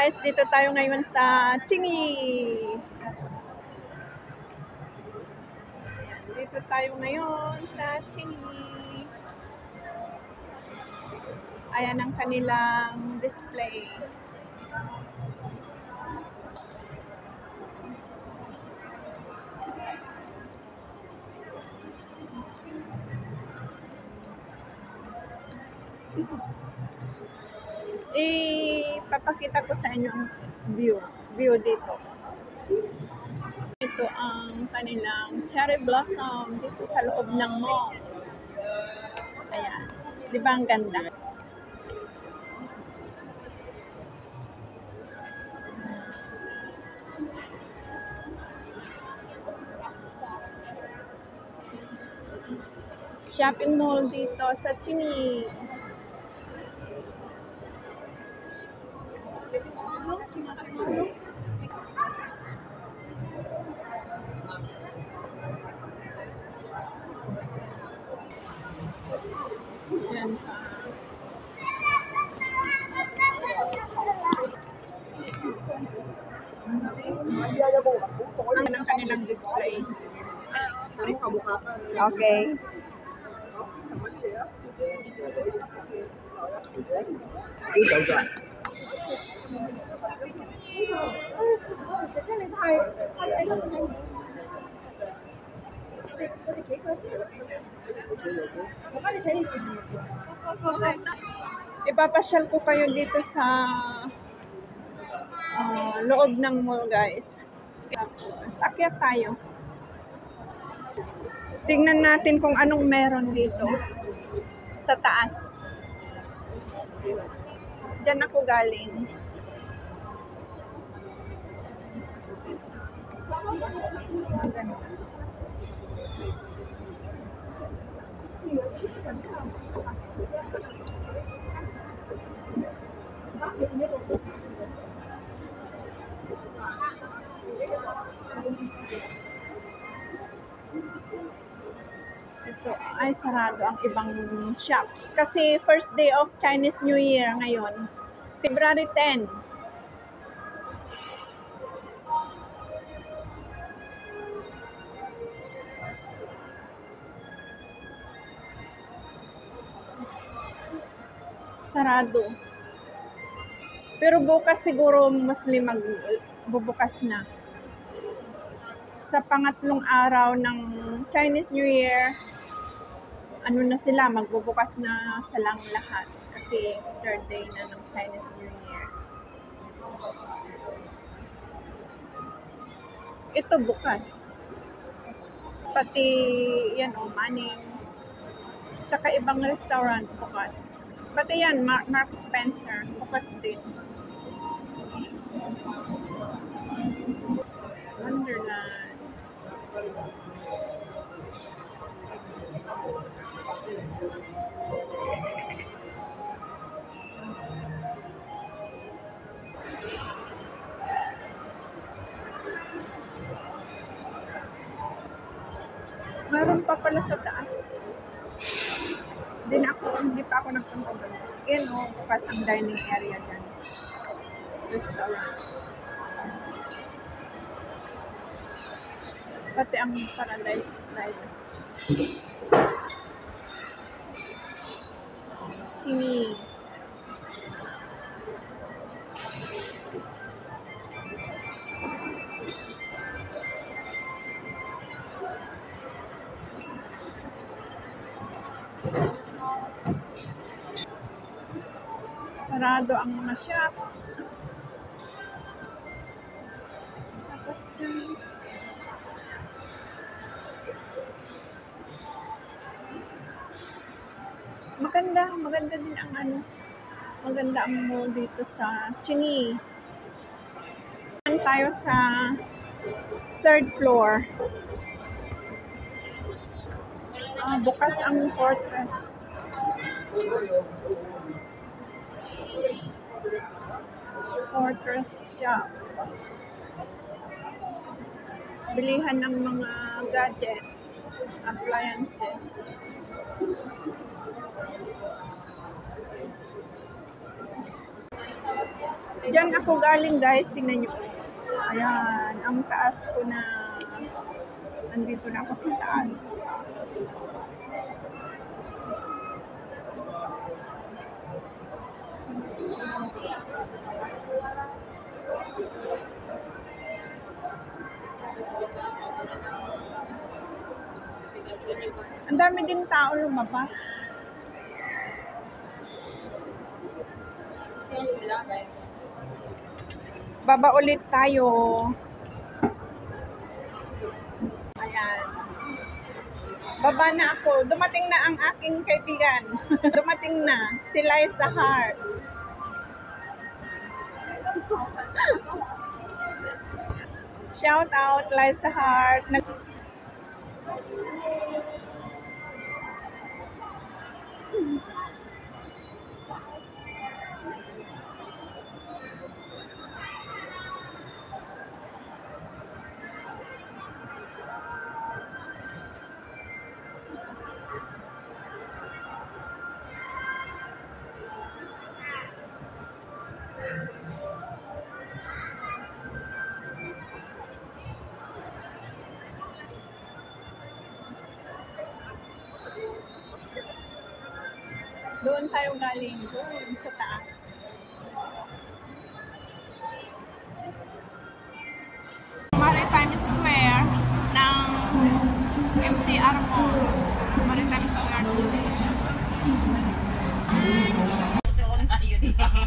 guys, dito tayo ngayon sa Chingy. Dito tayo ngayon sa Chingy. Ayan ang kanilang display. Ipapakita ko sa inyo ang view dito. Ito ang kanilang cherry blossom dito sa loob ng mall. Ayan. Di ba ang ganda? Shopping mall dito sa Chingy. Yan pa. Ang kanilang display. Okay. Ipapasyal ko kayo dito sa loob ng mall, guys. Akyat tayo. Tingnan natin kung anong meron dito sa taas. Diyan ako galing. Maganda. Ito ay sarado ang ibang shops kasi first day of Chinese New Year ngayon, February 10. Sarado. Pero bukas siguro Muslim magbubukas na. Sa pangatlong araw ng Chinese New Year, ano na sila, magbubukas na silang lahat. Kasi third day na ng Chinese New Year. Ito bukas. Pati, yan o, Mannings. Tsaka ibang restaurant bukas. Pati yan, Mark Spencer, bukas din. Wonderland. Meron pa pala sa taas. Hindi pa ako nagpunta doon. Yan o, bukas ang dining area dyan. Restaurants. Pati ang Paradise Sliders. Chingy. Sarado ang mga shops. Tapos dyan. Maganda din ang maganda ang mall dito sa Chingy. Tayo sa third floor. Bukas ang Fortress. Fortress shop. Bilihan ng mga gadgets, appliances. Diyan ako galing guys, tingnan nyo. Ayan, ang taas ko na. Nandito na ako sa taas. Ang dami din tao lumabas. Baba ulit tayo. Ayan. Baba na ako. Dumating na ang aking kaibigan. Dumating na. Si Liza Hart. Shout out Liza Hart. Doon tayo galing, doon sa taas. Maritime Square ng MTR Malls. Maritime Square.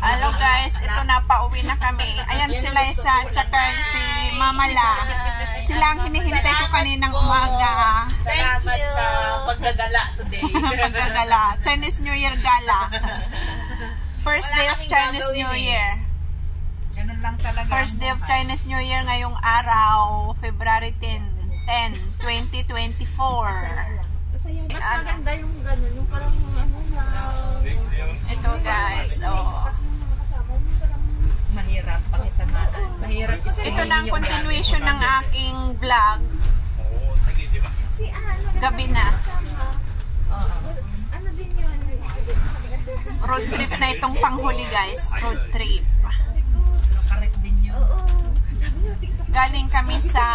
Hello guys, ito na, pauwi na kami. Ayan si Liza, tsaka si Mama La. Sila ang hinihintay ko kaninang umaga. Salamat sa paggagala today. Paggagala. Chinese New Year gala. First day of Chinese New Year. Ganun lang talaga. First day of Chinese New Year ngayong araw, February 10, 2024. Kasi yung mas maganda yung gano'n, yung parang ano na... Ito guys, oh. Kasi yung mga kasama, yung parang... Mahirap pakisamahan. Mahirap isamahan. Ito na ang continuation ng aking vlog. Si ano Gabi na. kasama. Ano din yun? Road trip na itong panghuli guys. Road trip. Karet din yun. Oo. Sabi niyo, TikTok. Galing kami sa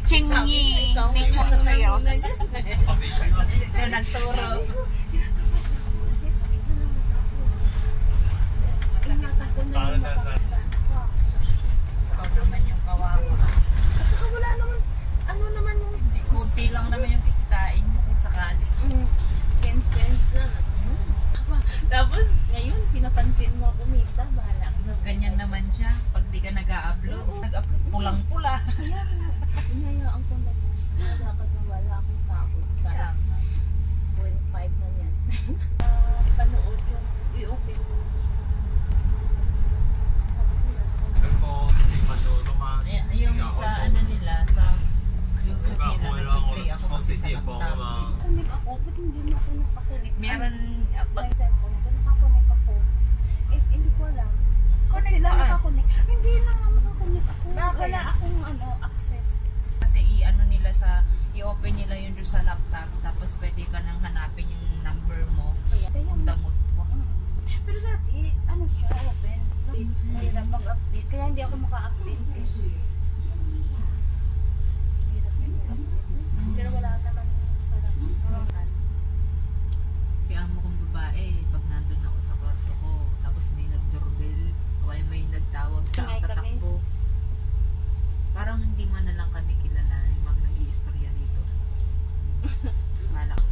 Qingyi Nature Trails. Ito nagturo. Kasi sakit na naman ako. Ingatan ko na yung mata. Ikaw naman yung kawawa. At saka wala naman, ano naman yung... Kunti lang naman yung kikitain mo kung sakali. Sense na. Tapos, ngayon, pinapansin mo kumita, bahala ka na. Ganyan naman siya. Pag di ka nag-a-upload, nag-upload pulang-pula. Hinayaan ko na yan. Dapat yung wala akong sahod. Kaya Kahit 0.5 na yan. Panood yung i-open mo. Yung sa ano nila, sa YouTube nila, nag-play ako kasi sa laptop. Kunik ako, ba't hindi mo ako nakakunik? Meron, May cellphone ko, nakakunik ako. Eh, hindi ko alam. Kung sila nakakunik, hindi na nga makakunik ako. Bakit? Wala akong access. kasi i-ano nila sa, i-open nila yun doon sa laptop, tapos pwede ka nang hanapin yung number mo, kung damot mo. Pero dati, ano siya, open. Mahirap mag-update. Kaya hindi ako maka-update eh. Mahirap yung update. Pero wala naman parang Si amo kong babae, pag nandun ako sa kwarto ko, tapos may nag-doorbell, o ay may nagtawag sa Ingay kami. tatakbo. Parang hindi man na lang kami kilala yung mga nag-iistorya dito. Malak.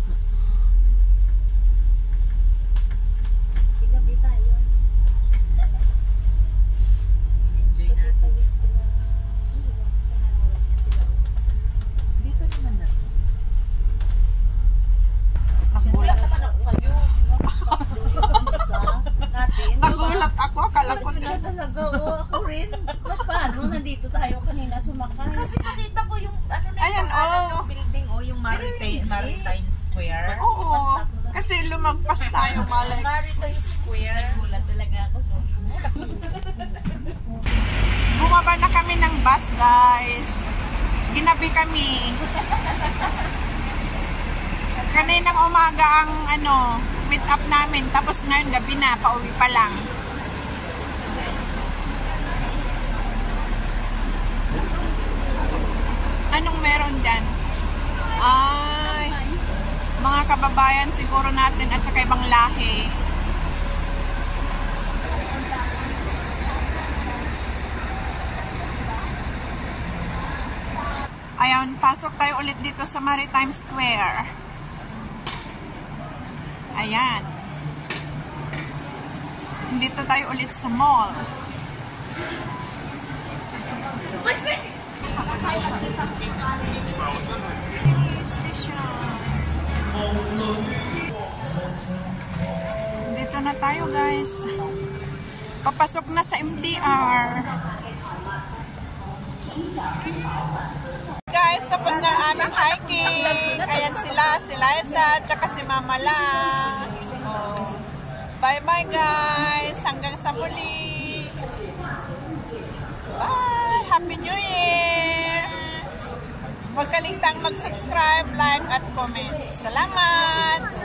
gabi tayo. Enjoy natin. Pagkita yun sila. Wala sila. Dito naman na to. Nagulat. naman ako sa'yo. Natin. Nagulat ako, akala ko Wala talaga, oo, ako rin. Ba't paano? Nandito tayo kanina sumakay. Kasi nakita ko yung ano na Ayan, yung pangalan oh. ng building, yung Maritime Square. Oo, kasi lumagpas tayo malay. Maritime Square. Nagulat talaga ako. Bumaba na kami ng bus guys. Ginabi kami. Kaninang umaga ang pag-meet up namin. Tapos ngayon gabi na, pauwi pa lang. Anong meron dyan? Ay, mga kababayan siguro natin at saka ibang lahi. Ayan, pasok tayo ulit dito sa Maritime Square. Ayan. Dito tayo ulit sa mall. Station. Dito na tayo, guys. Papasok na sa MTR. Guys, tapos na ang aming hiking. Ayan sila, si Liza, at saka si Mama La. Bye-bye, guys. Hanggang sa muli. Bye! Happy New Year! Huwag kaligtang mag-subscribe, like, at comment. Salamat!